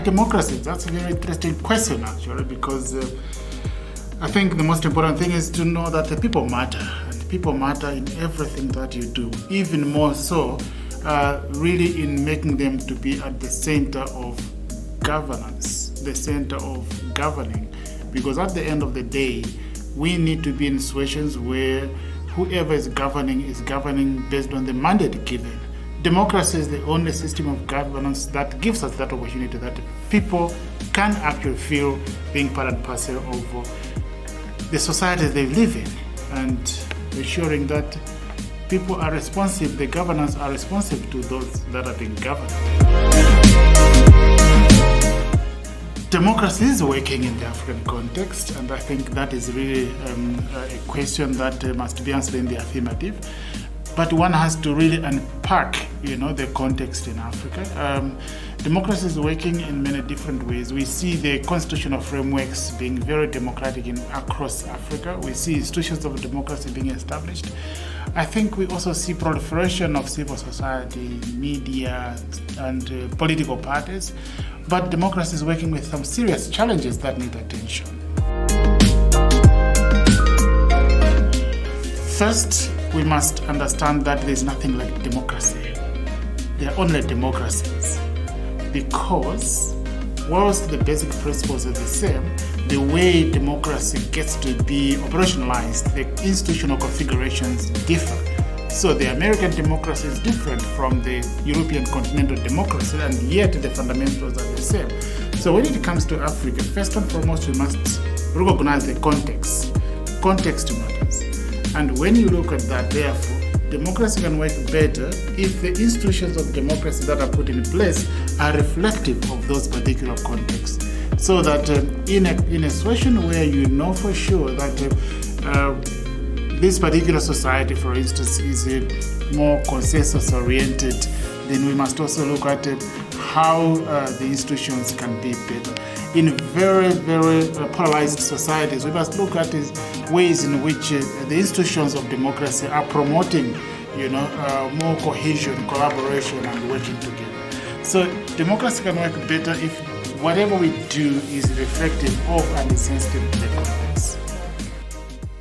democracies? That's a very interesting question, actually, because I think the most important thing is to know that the people matter, and people matter in everything that you do, even more so, really in making them to be at the center of governance, the center of governing, because at the end of the day, we need to be in situations where whoever is governing based on the mandate given. Democracy is the only system of governance that gives us that opportunity that people can actually feel being part and parcel of the society they live in, and ensuring that people are responsive, the governors are responsive to those that are being governed. Democracy is working in the African context, and I think that is really a question that must be answered in the affirmative. But one has to really unpack, the context in Africa. Democracy is working in many different ways. We see the constitutional frameworks being very democratic across Africa. We see institutions of democracy being established. I think we also see proliferation of civil society, media, and political parties. But democracy is working with some serious challenges that need attention. First, we must understand that there is nothing like democracy. There are only democracies. Because whilst the basic principles are the same, the way democracy gets to be operationalized, the institutional configurations differ. So the American democracy is different from the European continental democracy, and yet the fundamentals are the same. So when it comes to Africa, first and foremost, we must recognize the context. Context matters. And when you look at that, therefore, democracy can work better if the institutions of democracy that are put in place are reflective of those particular contexts. So that in a situation where you know for sure that this particular society, for instance, is more consensus-oriented, then we must also look at how the institutions can be better. In very, very polarized societies, we must look at ways in which the institutions of democracy are promoting, more cohesion, collaboration, and working together. So democracy can work better if whatever we do is reflective of and is sensitive to the context.